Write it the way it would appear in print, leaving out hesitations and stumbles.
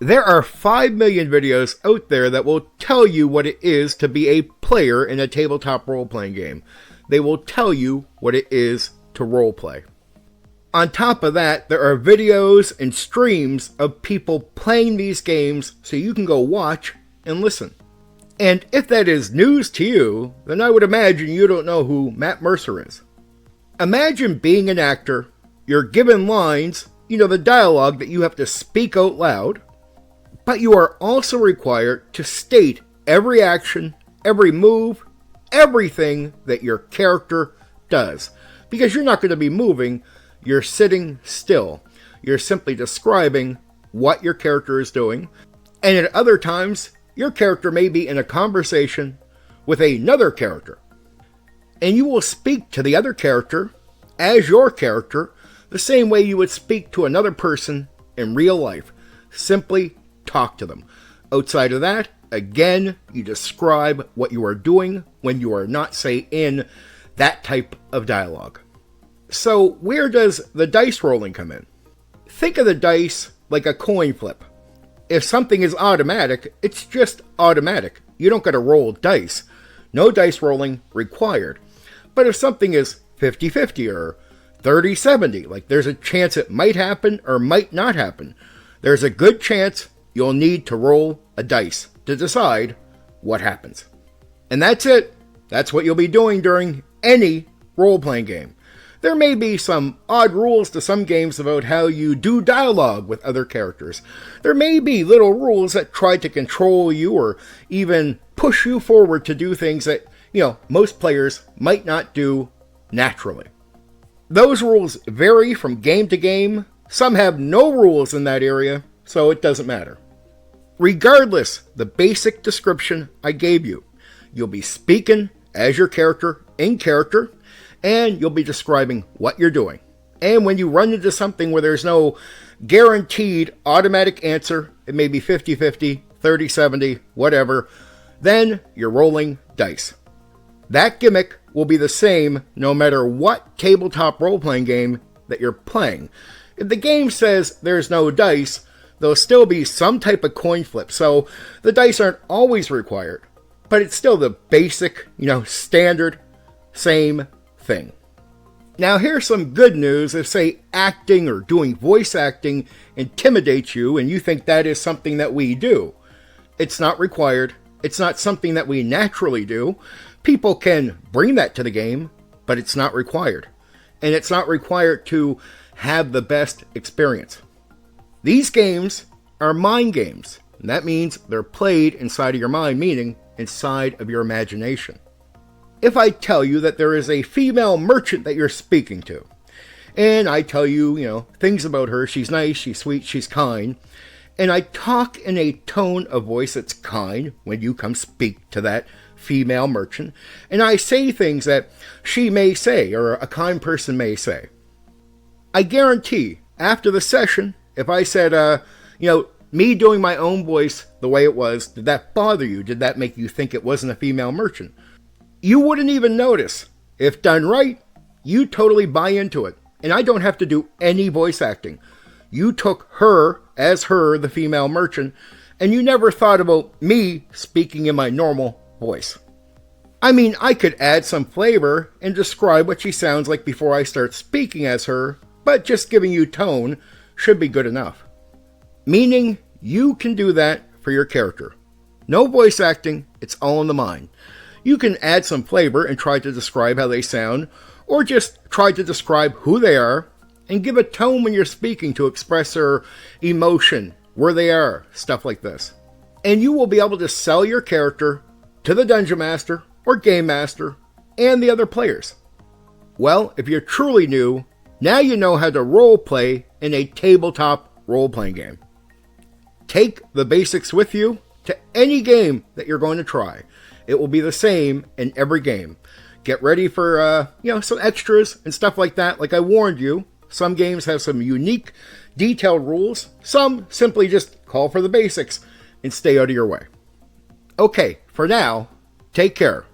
There are 5 million videos out there that will tell you what it is to be a player in a tabletop role-playing game. They will tell you what it is to roleplay. On top of that, there are videos and streams of people playing these games so you can go watch and listen. And if that is news to you, then I would imagine you don't know who Matt Mercer is. Imagine being an actor, you're given lines, the dialogue that you have to speak out loud, but you are also required to state every action, every move, everything that your character does. Because you're not going to be moving, you're sitting still. You're simply describing what your character is doing. And at other times, your character may be in a conversation with another character. And you will speak to the other character as your character the same way you would speak to another person in real life. Simply talk to them. Outside of that, again, you describe what you are doing when you are not, say, in that type of dialogue. So where does the dice rolling come in? Think of the dice like a coin flip. If something is automatic, it's just automatic. You don't got to roll dice. No dice rolling required. But if something is 50-50 or 30-70, like there's a chance it might happen or might not happen, there's a good chance you'll need to roll a dice to decide what happens. And that's it. That's what you'll be doing during any role-playing game. There may be some odd rules to some games about how you do dialogue with other characters. There may be little rules that try to control you or even push you forward to do things that, most players might not do naturally. Those rules vary from game to game. Some have no rules in that area, so it doesn't matter. Regardless, the basic description I gave you, you'll be speaking as your character in character, and you'll be describing what you're doing. And when you run into something where there's no guaranteed automatic answer, it may be 50-50, 30-70, whatever, then you're rolling dice. That gimmick will be the same no matter what tabletop role-playing game that you're playing. If the game says there's no dice, there'll still be some type of coin flip, so the dice aren't always required. But it's still the basic, standard, same thing. Now here's some good news. If, say, acting or doing voice acting intimidates you and you think that is something that we do, it's not required. It's not something that we naturally do. People can bring that to the game, but it's not required. And it's not required to have the best experience. These games are mind games, and that means they're played inside of your mind, meaning inside of your imagination. If I tell you that there is a female merchant that you're speaking to, and I tell you, things about her, she's nice, she's sweet, she's kind, and I talk in a tone of voice that's kind when you come speak to that female merchant, and I say things that she may say or a kind person may say, I guarantee after the session, if I said, me doing my own voice the way it was, did that bother you? Did that make you think it wasn't a female merchant? You wouldn't even notice. If done right, you totally buy into it. And I don't have to do any voice acting. You took her as her, the female merchant, and you never thought about me speaking in my normal voice. I mean, I could add some flavor and describe what she sounds like before I start speaking as her, but just giving you tone should be good enough. Meaning, you can do that for your character. No voice acting, it's all in the mind. You can add some flavor and try to describe how they sound, or just try to describe who they are, and give a tone when you're speaking to express their emotion, where they are, stuff like this. And you will be able to sell your character to the Dungeon Master, or Game Master, and the other players. Well, if you're truly new, now you know how to role play in a tabletop role-playing game. Take the basics with you to any game that you're going to try. It will be the same in every game. Get ready for, some extras and stuff like that. Like I warned you, some games have some unique, detailed rules. Some simply just call for the basics and stay out of your way. Okay, for now, take care.